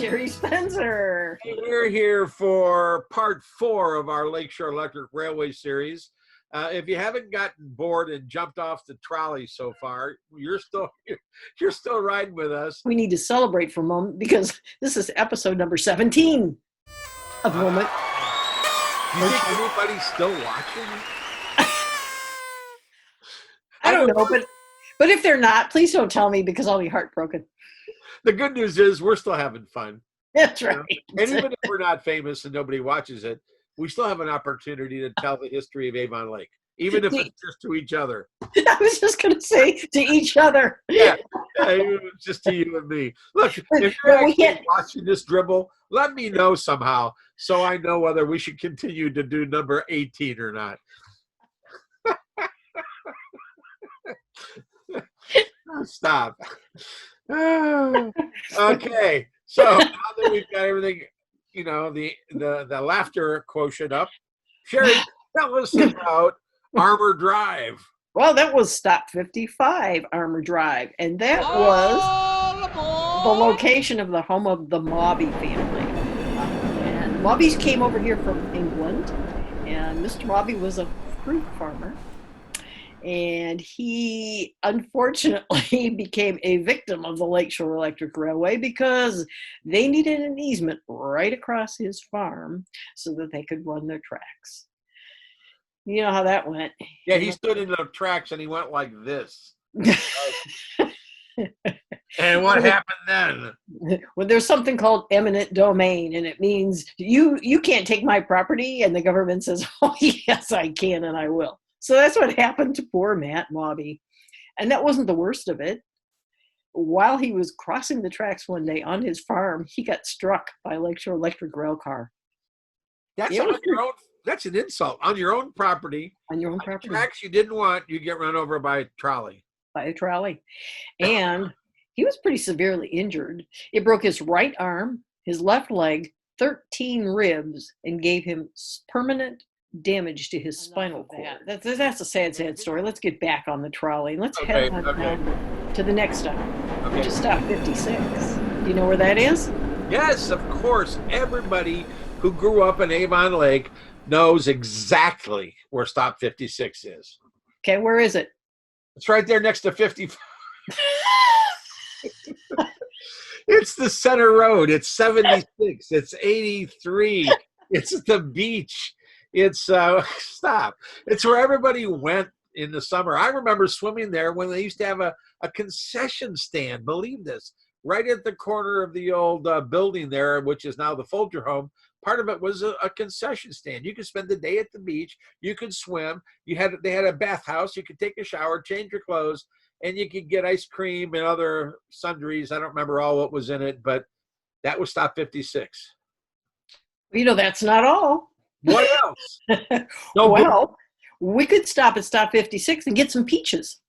Sherry Spencer. We're here for part 4 of our Lakeshore Electric Railway series. If you haven't gotten bored and jumped off the trolley so far, you're still riding with us. We need to celebrate for a moment because this is episode number 17 of Moment. Do you think anybody's still watching? I don't know, but if they're not, please don't tell me because I'll be heartbroken. The good news is we're still having fun. That's right. And even if we're not famous and nobody watches it, we still have an opportunity to tell the history of Avon Lake, even if it's just to each other. I was just going to say to each other. Yeah, just to you and me. Look, if you're actually watching this dribble, let me know somehow so I know whether we should continue to do number 18 or not. Stop. Okay, so now that we've got everything, the laughter quotient up, Sherry, tell us about Armour Drive. Well, that was Stop 55 Armour Drive, and that was the location of the home of the Mobby family. And Mobbies came over here from England, and Mr. Mobby was a fruit farmer. And he unfortunately became a victim of the Lakeshore Electric Railway because they needed an easement right across his farm so that they could run their tracks. You know how that went. Yeah, he stood in the tracks and he went like this. And what happened then? Well, there's something called eminent domain, and it means you can't take my property, and the government says, oh, yes, I can, and I will. So that's what happened to poor Matt Mobby. And that wasn't the worst of it. While he was crossing the tracks one day on his farm, he got struck by a Lakeshore Electric rail car. That's an insult. On your own property. On your own property. Tracks you didn't want, you get run over by a trolley. By a trolley. And he was pretty severely injured. It broke his right arm, his left leg, 13 ribs, and gave him permanent damage to his spinal cord. That's a sad story. Let's get back on the trolley. Let's head on down to the next stop, which is Stop 56. Do you know where that is? Yes, of course. Everybody who grew up in Avon Lake knows exactly where Stop 56 is. Okay, where is it? It's right there next to 55. It's the center road. It's 76. It's 83. It's the beach. It's stop. It's where everybody went in the summer. I remember swimming there when they used to have a concession stand. Believe this, right at the corner of the old building there, which is now the Folger home. Part of it was a concession stand. You could spend the day at the beach. You could swim. They had a bathhouse. You could take a shower, change your clothes, and you could get ice cream and other sundries. I don't remember all what was in it, but that was Stop 56. That's not all. What else? Well, we could stop at Stop 56 and get some peaches.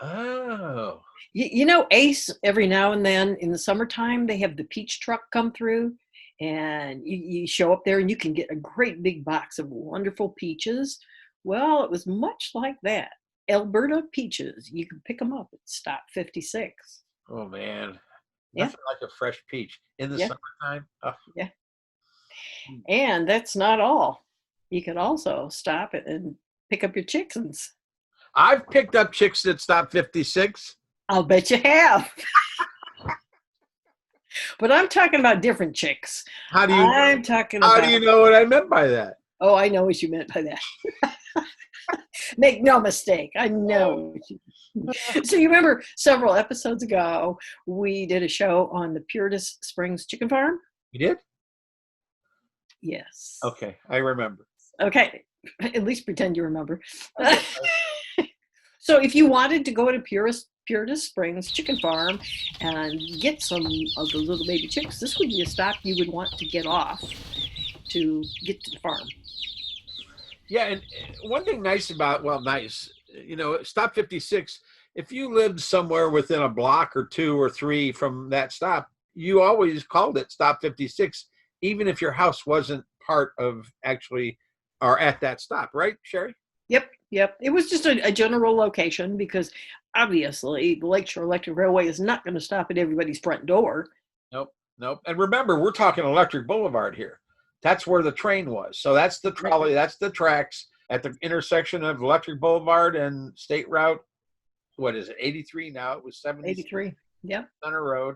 Oh. Ace, every now and then in the summertime, they have the peach truck come through, and you show up there and you can get a great big box of wonderful peaches. Well, it was much like that. Alberta peaches. You can pick them up at Stop 56. Oh, man. Yeah. Nothing like a fresh peach in the summertime. Oh. Yeah. And that's not all. You could also stop it and pick up your chickens. I've picked up chicks at Stop 56. I'll bet you have. But I'm talking about different chicks. How do you know what I meant by that? Oh, I know what you meant by that. Make no mistake. I know. So you remember several episodes ago, we did a show on the Puritas Springs Chicken Farm? You did? Yes. Okay, I remember. Okay, at least pretend you remember. Okay. So if you wanted to go to Puritas Springs Chicken Farm and get some of the little baby chicks, this would be a stop you would want to get off to get to the farm. Yeah, and one thing Stop 56, if you lived somewhere within a block or 2 or 3 from that stop, you always called it Stop 56, even if your house wasn't part of actually or at that stop, right, Sherry? Yep. It was just a general location because obviously the Lakeshore Electric Railway is not going to stop at everybody's front door. Nope. Nope. And remember, we're talking Electric Boulevard here. That's where the train was. So that's the trolley. That's the tracks at the intersection of Electric Boulevard and State Route. What is it? 83 now. It was 83. Yep. Center Road.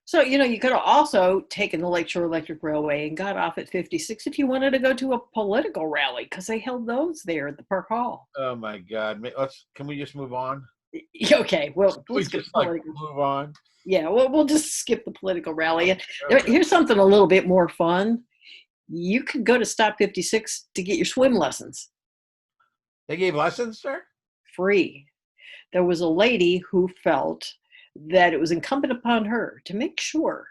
So, you could have also taken the Lakeshore Electric Railway and got off at 56 if you wanted to go to a political rally, because they held those there at the Park Hall. Oh my God! Can we just move on? Okay, well, let's just move on. Yeah, we'll just skip the political rally. And here's something a little bit more fun. You could go to Stop 56 to get your swim lessons. They gave lessons, sir? Free. There was a lady who felt that it was incumbent upon her to make sure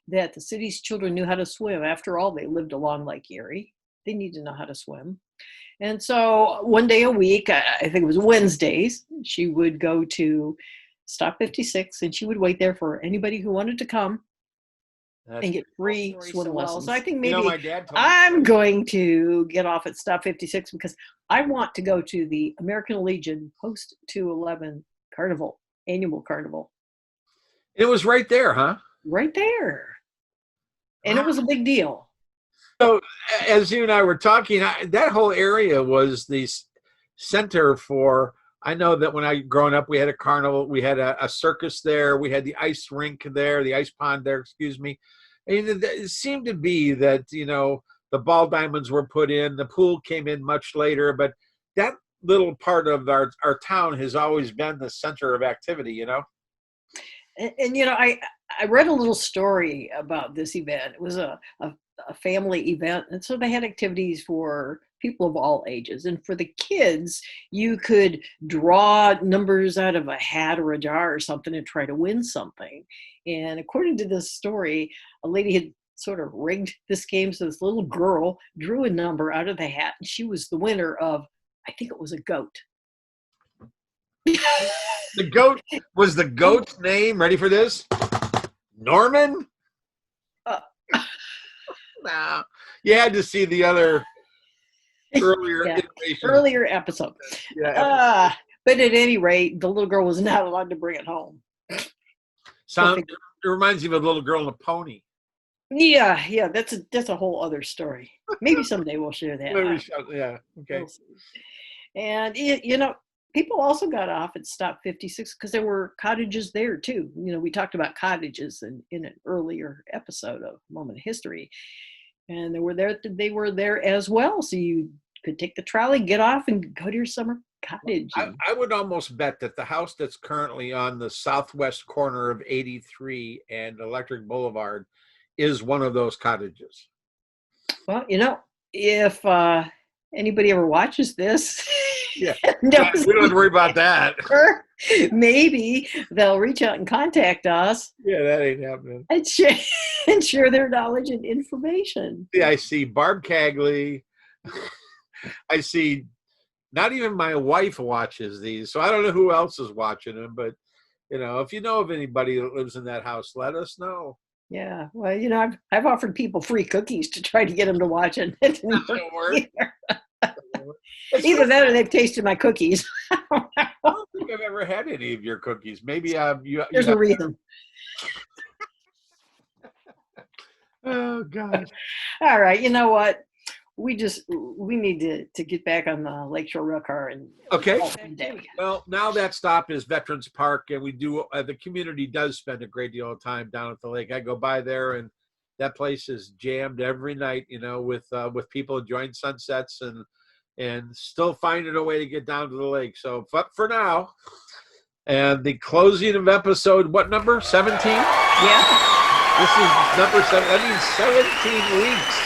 that the city's children knew how to swim. After all, they lived along Lake Erie. They need to know how to swim. And so one day a week, I think it was Wednesdays, she would go to Stop 56 and she would wait there for anybody who wanted to come and get free swim lessons. So I think maybe my dad told I'm going to get off at Stop 56 because I want to go to the American Legion Post 211 Carnival, annual carnival. It was right there, huh? Right there. And it was a big deal. So as you and I were talking, that whole area was the center for, I know that when I growing up, we had a carnival, we had a circus there, we had the ice rink there, the ice pond there, excuse me. And it seemed to be that, the ball diamonds were put in, the pool came in much later, but that little part of our town has always been the center of activity, And I read a little story about this event. It was a family event. And so they had activities for people of all ages. And for the kids, you could draw numbers out of a hat or a jar or something and try to win something. And according to this story, a lady had sort of rigged this game. So this little girl drew a number out of the hat. And she was the winner of, I think it was a goat. The goat was the goat's name. Ready for this? Norman? No. You had to see the other earlier episode. Yeah, but at any rate, the little girl was not allowed to bring it home. It reminds you of a little girl and a pony. Yeah, that's a whole other story. Maybe someday we'll share that. Yeah, okay. And people also got off at Stop 56 because there were cottages there too. We talked about cottages in an earlier episode of Moment of History, and they were there as well. So you could take the trolley, get off, and go to your summer cottage. I would almost bet that the house that's currently on the southwest corner of 83 and Electric Boulevard is one of those cottages. Well, if anybody ever watches this, yeah, we don't have to worry about that. Maybe they'll reach out and contact us. Yeah, that ain't happening. And share their knowledge and information. Yeah, I see Barb Cagley. I see. Not even my wife watches these, so I don't know who else is watching them. But if you know of anybody that lives in that house, let us know. Yeah, well, I've offered people free cookies to try to get them to watch it. It didn't work. Either that or they've tasted my cookies. I don't think I've ever had any of your cookies. Maybe there's a reason. Oh gosh. All right, you know what? We need to get back on the Lakeshore Rail Car and okay. Well, now that stop is Veterans Park, and we do the community does spend a great deal of time down at the lake. I go by there, and that place is jammed every night. With people enjoying sunsets and still finding a way to get down to the lake. So, but for now, and the closing of episode, what number? 17? Yeah. This is number 7. That means 17 weeks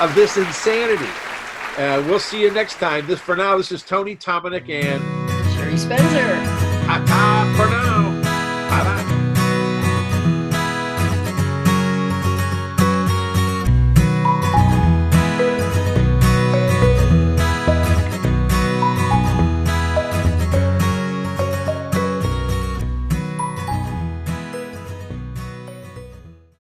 of this insanity. We'll see you next time. For now, this is Tony Tominick and Sherry Spencer.